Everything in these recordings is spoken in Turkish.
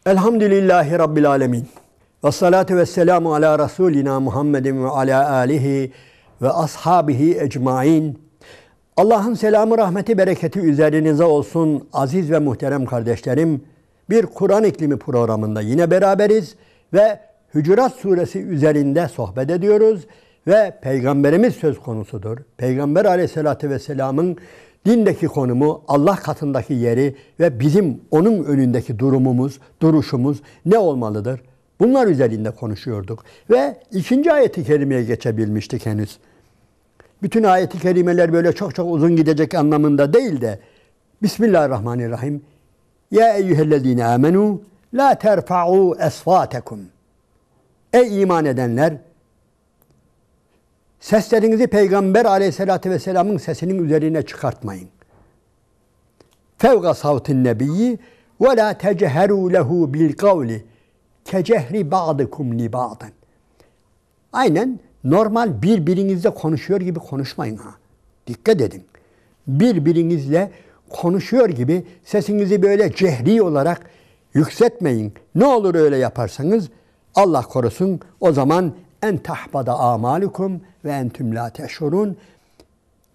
Elhamdülillahi Rabbil alemin. Ve salatu ve selamu ala Resulina Muhammedin ve ala alihi ve ashabihi ecmain. Allah'ın selamı, rahmeti, bereketi üzerinize olsun aziz ve muhterem kardeşlerim. Bir Kur'an iklimi programında yine beraberiz ve Hucurat suresi üzerinde sohbet ediyoruz ve Peygamberimiz söz konusudur. Peygamber aleyhissalatü vesselamın dindeki konumu, Allah katındaki yeri ve bizim onun önündeki durumumuz, duruşumuz ne olmalıdır? Bunlar üzerinde konuşuyorduk. Ve ikinci ayeti kerimeye geçebilmiştik henüz. Bütün ayeti kerimeler böyle çok uzun gidecek anlamında değil de Bismillahirrahmanirrahim. Ya eyyühellezine amenu la terfa'u esvatekum. Ey iman edenler! Seslerinizi Peygamber aleyhissalatü vesselamın sesinin üzerine çıkartmayın. Fevga savtin nebiyyi ve la teceheru lehu bil kavli kecehri ba'dikum li ba'din. Aynen normal birbirinizle konuşuyor gibi konuşmayın ha. Dikkat edin. Birbirinizle konuşuyor gibi sesinizi böyle cehri olarak yükseltmeyin. Ne olur öyle yaparsanız Allah korusun o zaman en tahbada amalukum ve entüm la teşurun.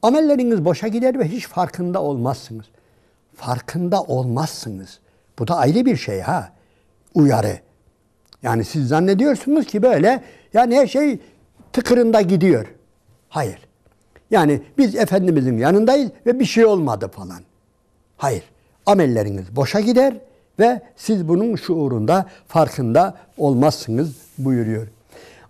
Amelleriniz boşa gider ve hiç farkında olmazsınız. Farkında olmazsınız. Bu da ayrı bir şey ha. Uyarı. Yani siz zannediyorsunuz ki böyle yani her şey tıkırında gidiyor. Hayır. Yani biz Efendimizin yanındayız ve bir şey olmadı falan. Hayır. Amelleriniz boşa gider ve siz bunun şuurunda, farkında olmazsınız buyuruyor.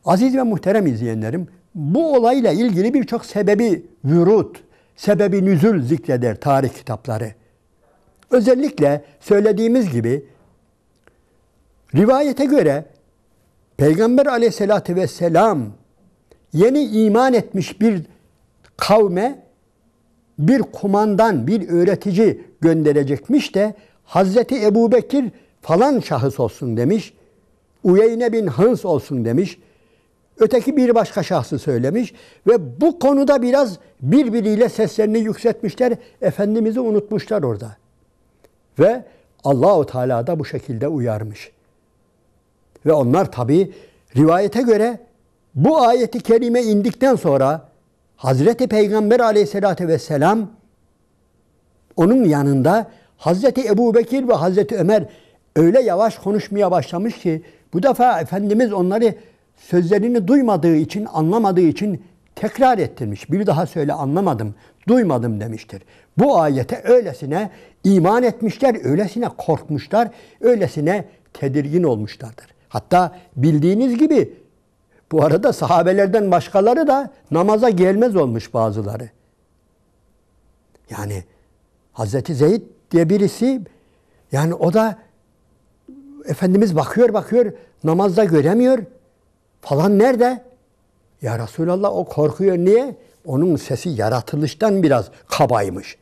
Aziz ve muhterem izleyenlerim, bu olayla ilgili birçok sebebi vürut, sebebi nüzul zikreder tarih kitapları. Özellikle söylediğimiz gibi rivayete göre Peygamber aleyhissalatü vesselam yeni iman etmiş bir kavme bir kumandan, bir öğretici gönderecekmiş de Hazreti Ebubekir falan şahıs olsun demiş. Uyeyne bin Hıns olsun demiş. Öteki bir başka şahsı söylemiş ve bu konuda biraz birbiriyle seslerini yükseltmişler. Efendimiz'i unutmuşlar orada. Ve Allah-u Teala da bu şekilde uyarmış. Ve onlar tabi rivayete göre bu ayeti kerime indikten sonra Hazreti Peygamber aleyhissalatü vesselam onun yanında Hazreti Ebubekir ve Hazreti Ömer öyle yavaş konuşmaya başlamış ki bu defa Efendimiz onları sözlerini duymadığı için, anlamadığı için tekrar ettirmiş. Bir daha söyle anlamadım, duymadım demiştir. Bu ayete öylesine iman etmişler, öylesine korkmuşlar, öylesine tedirgin olmuşlardır. Hatta bildiğiniz gibi bu arada sahabelerden başkaları da namaza gelmez olmuş bazıları. Yani Hazreti Zeyd diye birisi, yani o da Efendimiz bakıyor namazda göremiyor falan, nerede? Ya Resulallah o korkuyor. Niye? Onun sesi yaratılıştan biraz kabaymış.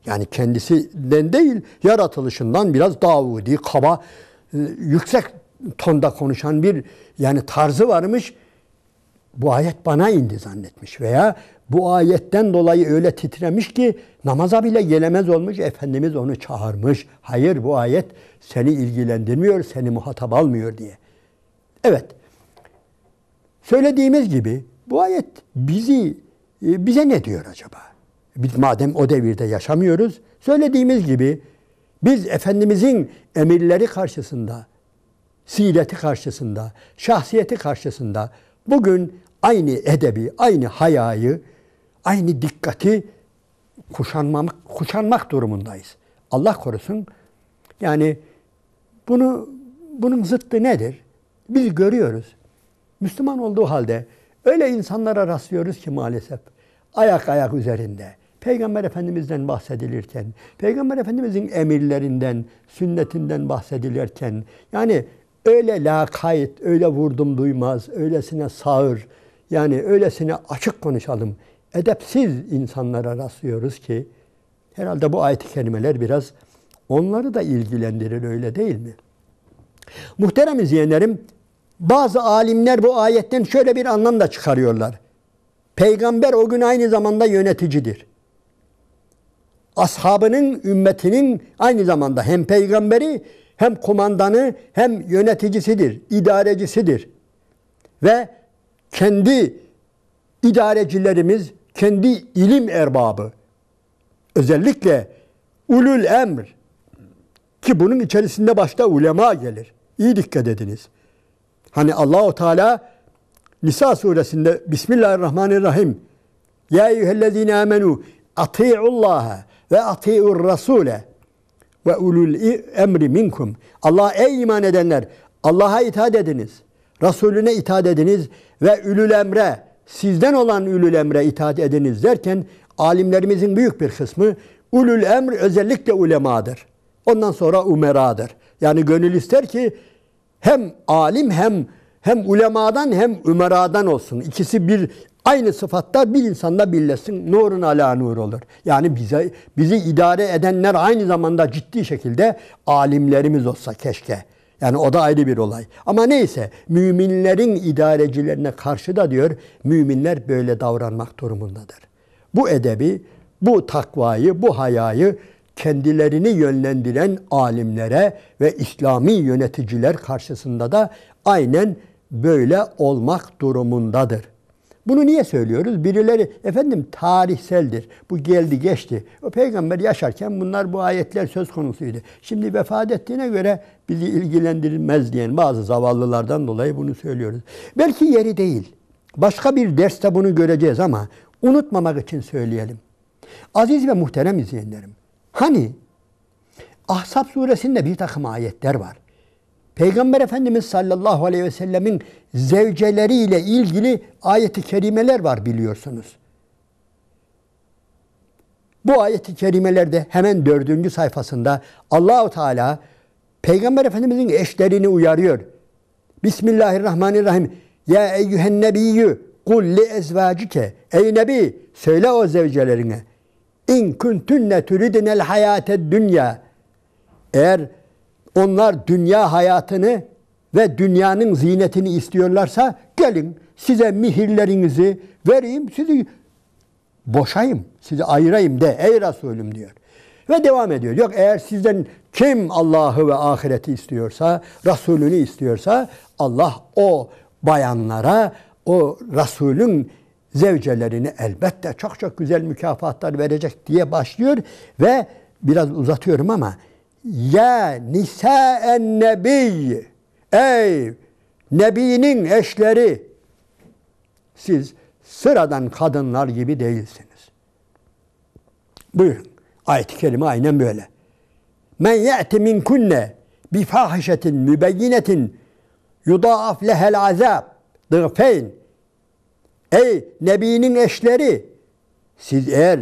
Yani kendisinden değil, yaratılışından biraz Davudi, kaba, yüksek tonda konuşan bir yani tarzı varmış. Bu ayet bana indi zannetmiş veya bu ayetten dolayı öyle titremiş ki namaza bile gelemez olmuş. Efendimiz onu çağırmış. Hayır, bu ayet seni ilgilendirmiyor, seni muhatap almıyor diye. Evet. Söylediğimiz gibi bu ayet bize ne diyor acaba? Biz madem o devirde yaşamıyoruz, söylediğimiz gibi biz Efendimizin emirleri karşısında, sireti karşısında, şahsiyeti karşısında bugün aynı edebi, aynı hayayı, aynı dikkati kuşanmak durumundayız. Allah korusun. Yani bunun zıttı nedir? Biz görüyoruz. Müslüman olduğu halde öyle insanlara rastlıyoruz ki maalesef ayak üzerinde. Peygamber Efendimiz'den bahsedilirken, Peygamber Efendimiz'in emirlerinden, sünnetinden bahsedilirken, yani öyle lakayt, öyle vurdum duymaz, öylesine sağır, yani öylesine açık konuşalım, edepsiz insanlara rastlıyoruz ki herhalde bu ayet-i kerimeler biraz onları da ilgilendirir, öyle değil mi? Muhterem izleyenlerim, bazı alimler bu ayetten şöyle bir anlam da çıkarıyorlar. Peygamber o gün aynı zamanda yöneticidir. Ashabının, ümmetinin aynı zamanda hem peygamberi hem kumandanı hem yöneticisidir, idarecisidir. Ve kendi idarecilerimiz, kendi ilim erbabı, özellikle ulul emr, ki bunun içerisinde başta ulema gelir. İyi dikkat ediniz. Hani Allahu Teala Nisa suresinde Bismillahirrahmanirrahim. Ya eyyühellezine amenu ati'ullaha ve ati'ur rasule ve ulul emri minkum. Allah, ey iman edenler, Allah'a itaat ediniz. Resulüne itaat ediniz ve ülül emre, sizden olan ülül emre itaat ediniz derken alimlerimizin büyük bir kısmı ulul emr özellikle ulemadır. Ondan sonra umeradır. Yani gönül ister ki hem alim hem ulemadan hem umeradan olsun. İkisi bir aynı sıfatlar bir insanda birleşsin. Nurun ala nur olur. Yani bizi idare edenler aynı zamanda ciddi şekilde alimlerimiz olsa keşke. Yani o da ayrı bir olay. Ama neyse, müminlerin idarecilerine karşı da diyor, müminler böyle davranmak durumundadır. Bu edebi, bu takvayı, bu hayayı kendilerini yönlendiren alimlere ve İslami yöneticiler karşısında da aynen böyle olmak durumundadır. Bunu niye söylüyoruz? Birileri, efendim tarihseldir. Bu geldi geçti. O peygamber yaşarken bu ayetler söz konusuydu. Şimdi vefat ettiğine göre bizi ilgilendirmez diyen bazı zavallılardan dolayı bunu söylüyoruz. Belki yeri değil. Başka bir derste bunu göreceğiz ama unutmamak için söyleyelim. Aziz ve muhterem izleyenlerim, hani Ahzab suresinde bir takım ayetler var. Peygamber Efendimiz sallallahu aleyhi ve sellemin zevceleriyle ilgili ayet-i kerimeler var biliyorsunuz. Bu ayet-i kerimelerde hemen 4. sayfasında Allahu Teala Peygamber Efendimizin eşlerini uyarıyor. Bismillahirrahmanirrahim. Ya eyyühen nebiyyü kul li ezvacike. Ey Nebi, söyle o zevcelerine. İn kuntunne turidinel hayated dünya. Eğer onlar dünya hayatını ve dünyanın zinetini istiyorlarsa gelin size mihirlerinizi vereyim, sizi boşayım, sizi ayırayım de ey Resulüm diyor. Ve devam ediyor. Yok, eğer sizden kim Allah'ı ve ahireti istiyorsa, Resulünü istiyorsa Allah o bayanlara, o Resulün zevcelerini elbette çok çok güzel mükafatlar verecek diye başlıyor ve biraz uzatıyorum ama ya nisâen nebiy, ey Nebi'nin eşleri, siz sıradan kadınlar gibi değilsiniz. Buyurun. Ayet-i kerime aynen böyle. Men ye'ti minkunne bi fahişetin mübeyyinetin yudaaf lehel azab dıgfeyn. Ey Nebi'nin eşleri, siz eğer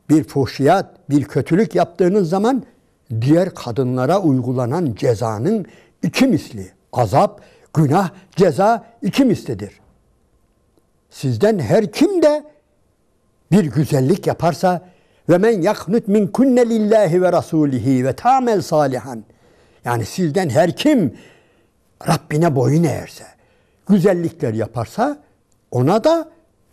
bir fuhşiyat, bir kötülük yaptığınız zaman diğer kadınlara uygulanan cezanın 2 misli. Azap, günah, ceza 2 mislidir. Sizden her kim de bir güzellik yaparsa ve men yaknut min kunne lillahi ve rasulihi ve ta'mel salihan. Yani sizden her kim Rabbine boyun eğerse, güzellikler yaparsa ona da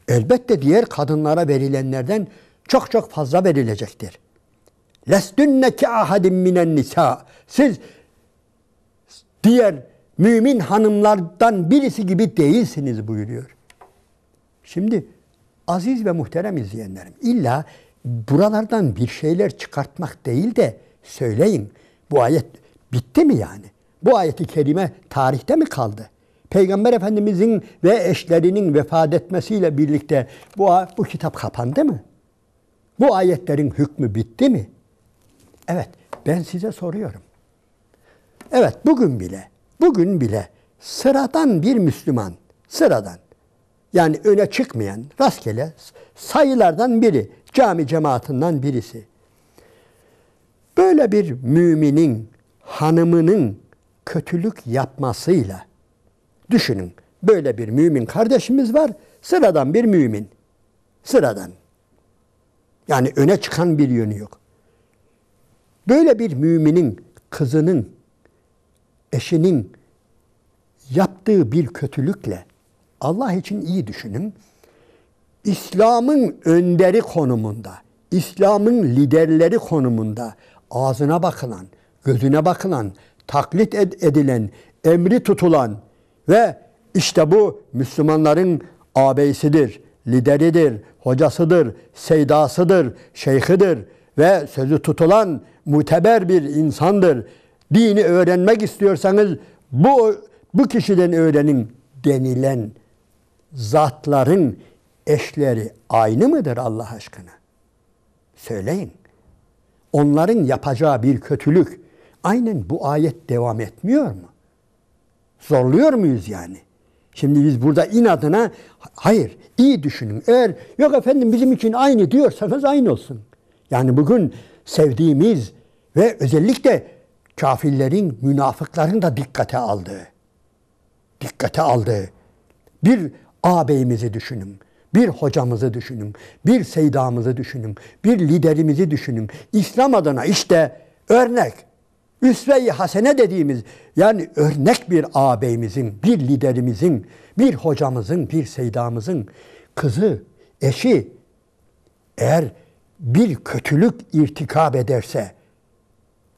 elbette diğer kadınlara verilenlerden çok çok fazla verilecektir. Lesdünne ki ahadin minen nisa. Siz diğer mümin hanımlardan birisi gibi değilsiniz buyuruyor. Şimdi aziz ve muhterem izleyenlerim, illa buralardan bir şeyler çıkartmak değil de söyleyin. Bu ayet bitti mi yani? Bu ayet-i kerime tarihte mi kaldı? Peygamber Efendimizin ve eşlerinin vefat etmesiyle birlikte bu kitap kapandı mı? Bu ayetlerin hükmü bitti mi? Evet, ben size soruyorum. Evet, bugün bile sıradan bir Müslüman, sıradan, yani öne çıkmayan, rastgele sayılardan biri, cami cemaatinden birisi, böyle bir müminin hanımının kötülük yapmasıyla, düşünün, böyle bir mümin kardeşimiz var, sıradan bir mümin, sıradan, yani öne çıkan bir yönü yok. Böyle bir müminin, kızının, eşinin yaptığı bir kötülükle, Allah için iyi düşünün, İslam'ın önderi konumunda, İslam'ın liderleri konumunda ağzına bakılan, gözüne bakılan, taklit edilen, emri tutulan ve işte bu Müslümanların ağabeysidir, lideridir, hocasıdır, seydasıdır, şeyhidir ve sözü tutulan muteber bir insandır. Dini öğrenmek istiyorsanız bu kişiden öğrenin denilen zatların eşleri aynı mıdır Allah aşkına? Söyleyin. Onların yapacağı bir kötülük aynen bu ayet devam etmiyor mu? Zorluyor muyuz yani? Şimdi biz burada inadına hayır, iyi düşünün. Eğer yok efendim bizim için aynı diyorsanız aynı olsun. Yani bugün sevdiğimiz ve özellikle kafirlerin, münafıkların da dikkate aldığı bir ağabeyimizi düşünün. Bir hocamızı düşünün. Bir seydamızı düşünün. Bir liderimizi düşünün. İslam adına işte örnek, üsve-i hasene dediğimiz yani örnek bir ağabeyimizin, bir liderimizin, bir hocamızın, bir seydamızın kızı, eşi eğer bir kötülük irtikab ederse,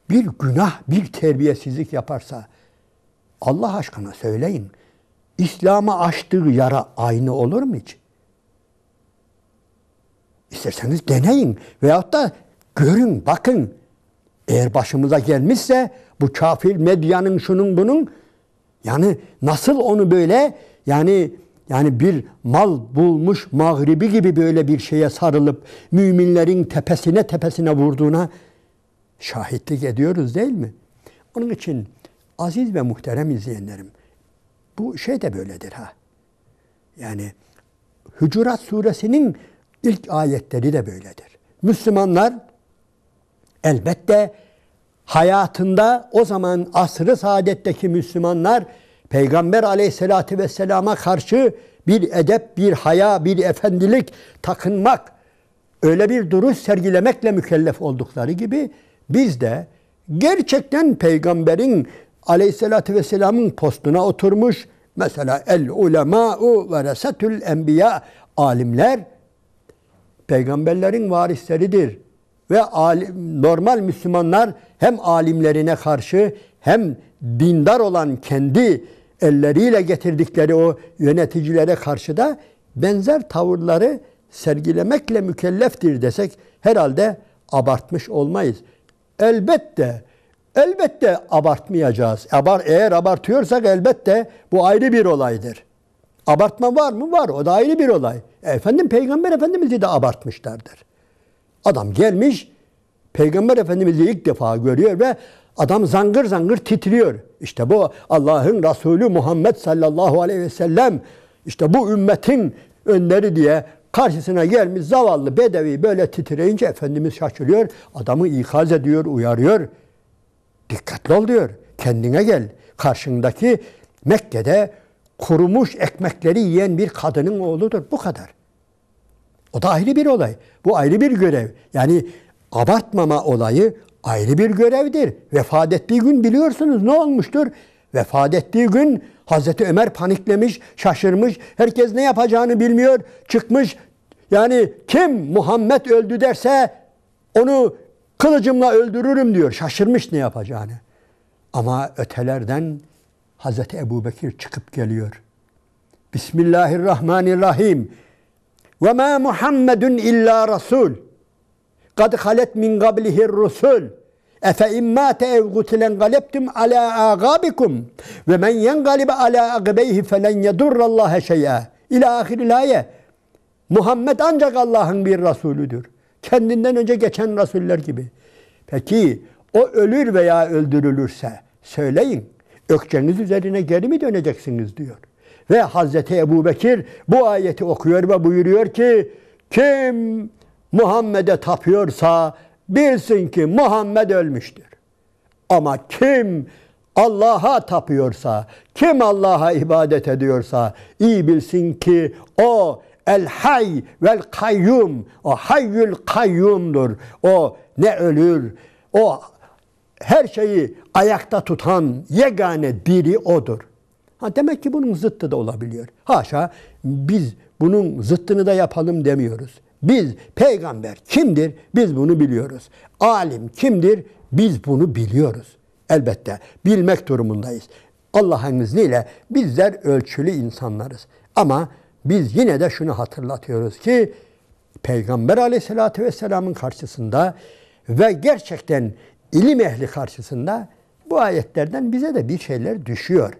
bir günah, bir terbiyesizlik yaparsa Allah aşkına söyleyin, İslam'a açtığı yara aynı olur mu hiç? İsterseniz deneyin veyahut da görün, bakın. Eğer başımıza gelmişse bu kafir medyanın şunun bunun yani nasıl onu böyle yani bir mal bulmuş mağribi gibi böyle bir şeye sarılıp müminlerin tepesine vurduğuna şahitlik ediyoruz değil mi? Onun için aziz ve muhterem izleyenlerim bu şey de böyledir ha. Yani Hucurat suresinin ilk ayetleri de böyledir. Müslümanlar elbette hayatında o zaman asr-ı saadetteki Müslümanlar Peygamber aleyhissalatü vesselama karşı bir edep, bir haya, bir efendilik takınmak, öyle bir duruş sergilemekle mükellef oldukları gibi biz de gerçekten Peygamberin aleyhissalatü vesselamın postuna oturmuş, mesela el-ulemâ'u veresetül enbiya, alimler peygamberlerin varisleridir. Ve normal Müslümanlar hem alimlerine karşı hem dindar olan kendi elleriyle getirdikleri o yöneticilere karşı da benzer tavırları sergilemekle mükelleftir desek herhalde abartmış olmayız. Elbette abartmayacağız. Eğer abartıyorsak elbette bu ayrı bir olaydır. Abartma var mı? Var. O da ayrı bir olay. Efendim Peygamber Efendimiz'i de abartmışlardır. Adam gelmiş, Peygamber Efendimiz'i ilk defa görüyor ve adam zangır zangır titriyor. İşte bu Allah'ın Resulü Muhammed sallallahu aleyhi ve sellem, işte bu ümmetin önderi diye karşısına gelmiş zavallı bedevi böyle titreyince Efendimiz şaşırıyor. Adamı ikaz ediyor, uyarıyor. Dikkatli ol diyor. Kendine gel. Karşındaki Mekke'de kurumuş ekmekleri yiyen bir kadının oğludur. Bu kadar. O da ayrı bir olay. Bu ayrı bir görev. Yani abartmama olayı ayrı bir görevdir. Vefat ettiği gün biliyorsunuz ne olmuştur? Vefat ettiği gün Hazreti Ömer paniklemiş, şaşırmış. Herkes ne yapacağını bilmiyor. Çıkmış. Yani kim Muhammed öldü derse onu kılıcımla öldürürüm diyor. Şaşırmış ne yapacağını. Ama ötelerden Hazreti Ebubekir çıkıp geliyor. Bismillahirrahmanirrahim. Ve ma Muhammedun illa rasul. Kad halet min qablihir rusul. Efe immâte ev gutilen galebtum ala agabikum. Ve men yengalib ala agibeyhi felen yedurrallahe şey'a. İlâ ahiril ayet. Muhammed ancak Allah'ın bir Resulüdür. Kendinden önce geçen Resuller gibi. Peki o ölür veya öldürülürse söyleyin. Ökçeniz üzerine geri mi döneceksiniz diyor. Ve Hazreti Ebubekir bu ayeti okuyor ve buyuruyor ki kim Muhammed'e tapıyorsa bilsin ki Muhammed ölmüştür. Ama kim Allah'a tapıyorsa, kim Allah'a ibadet ediyorsa iyi bilsin ki o el-hay vel-kayyum, o hayyül kayyumdur. O ne ölür, o her şeyi ayakta tutan yegane diri odur. Demek ki bunun zıttı da olabiliyor. Haşa biz bunun zıttını da yapalım demiyoruz. Biz peygamber kimdir? Biz bunu biliyoruz. Alim kimdir? Biz bunu biliyoruz. Elbette bilmek durumundayız. Allah'ın izniyle bizler ölçülü insanlarız. Ama biz yine de şunu hatırlatıyoruz ki Peygamber Aleyhisselatü Vesselam'ın karşısında ve gerçekten ilim ehli karşısında bu ayetlerden bize de bir şeyler düşüyor.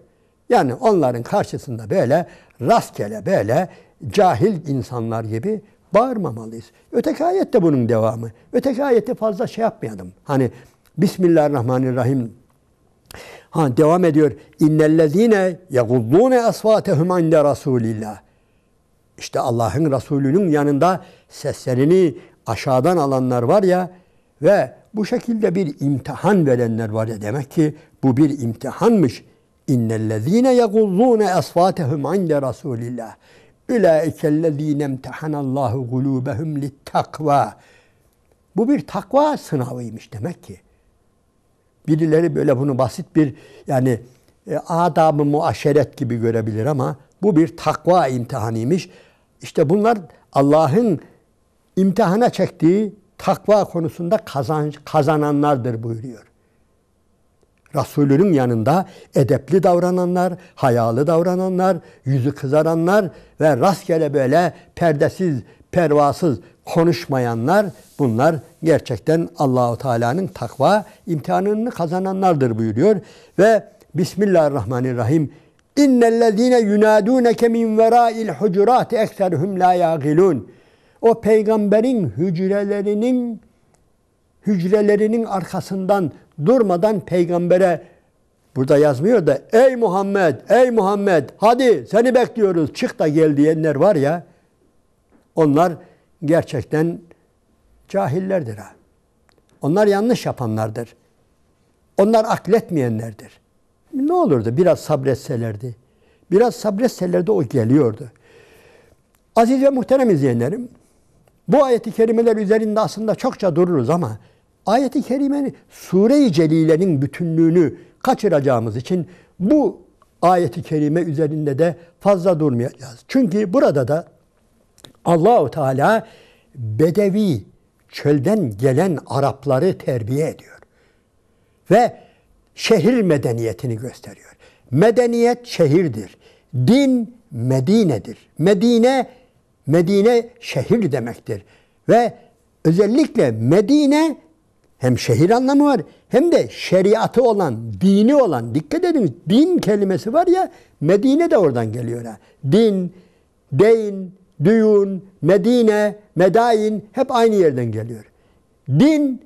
Yani onların karşısında böyle rastgele böyle cahil insanlar gibi bağırmamalıyız. Öteki ayet de bunun devamı. Öteki ayeti fazla şey yapmayalım. Hani Bismillahirrahmanirrahim. Devam ediyor. İnnellezîne yeguddûne asvâtehum inde Rasûlillah. İşte Allah'ın Resulü'nün yanında seslerini aşağıdan alanlar var ya ve bu şekilde bir imtihan verenler var ya, demek ki bu bir imtihanmış. İnnellezîne yeguddûne asvâtehum inde Rasûlillah. Ulaikellezîne imtihanallâhu gulûbehum littakvâ. Bu bir takva sınavıymış demek ki. Birileri böyle bunu basit bir yani adab-ı muaşeret gibi görebilir ama bu bir takva imtihanıymış. İşte bunlar Allah'ın imtihana çektiği takva konusunda kazananlardır buyuruyor. Resulünün yanında edepli davrananlar, hayalı davrananlar, yüzü kızaranlar ve rastgele böyle perdesiz, pervasız konuşmayanlar, bunlar gerçekten Allahu Teala'nın takva imtihanını kazananlardır buyuruyor. Ve Bismillahirrahmanirrahim. İnnellezîne yunâdûneke min verâil hucurâti ekserhum lâ yâgilûn. O peygamberin hücrelerinin arkasından durmadan peygambere, burada yazmıyor da ey Muhammed, ey Muhammed hadi seni bekliyoruz çık da gel diyenler var ya, onlar gerçekten cahillerdir ha. Onlar yanlış yapanlardır. Onlar akletmeyenlerdir. Ne olurdu biraz sabretselerdi. Biraz sabretselerdi o geliyordu. Aziz ve muhterem izleyenlerim, bu ayet-i kerimeler üzerinde aslında çokça dururuz ama ayet-i kerimenin Sure-i Celile'nin bütünlüğünü kaçıracağımız için bu ayet-i kerime üzerinde de fazla durmayacağız. Çünkü burada da Allah-u Teala bedevi, çölden gelen Arapları terbiye ediyor. Ve şehir medeniyetini gösteriyor. Medeniyet şehirdir. Din Medine'dir. Medine şehir demektir. Ve özellikle Medine hem şehir anlamı var hem de şeriatı olan, dini olan. Dikkat edin, din kelimesi var ya, Medine de oradan geliyor. Din, deyn, düğün, Medine, medain hep aynı yerden geliyor. Din,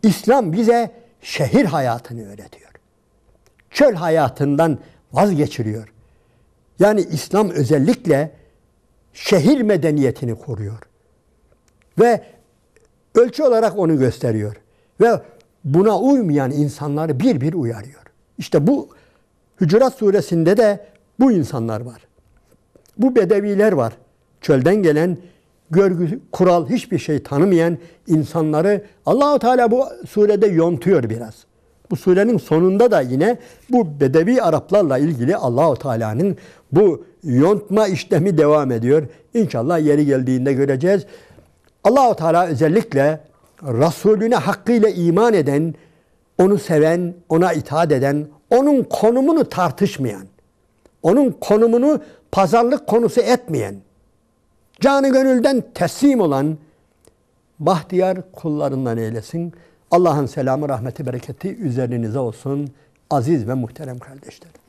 İslam bize şehir hayatını öğretiyor. Çöl hayatından vazgeçiriyor. Yani İslam özellikle şehir medeniyetini koruyor. Ve ölçü olarak onu gösteriyor. Ve buna uymayan insanları bir bir uyarıyor. İşte bu Hucurat Suresinde de bu insanlar var. Bu bedeviler var. Çölden gelen, görgü, kural, hiçbir şey tanımayan insanları Allah-u Teala bu surede yontuyor biraz. Bu surenin sonunda da yine bu bedevi Araplarla ilgili Allah-u Teala'nın bu yontma işlemi devam ediyor. İnşallah yeri geldiğinde göreceğiz. Allah-u Teala özellikle Resulüne hakkıyla iman eden, onu seven, ona itaat eden, onun konumunu tartışmayan, onun konumunu pazarlık konusu etmeyen, canı gönülden teslim olan bahtiyar kullarından eylesin. Allah'ın selamı, rahmeti, bereketi üzerinize olsun aziz ve muhterem kardeşlerim.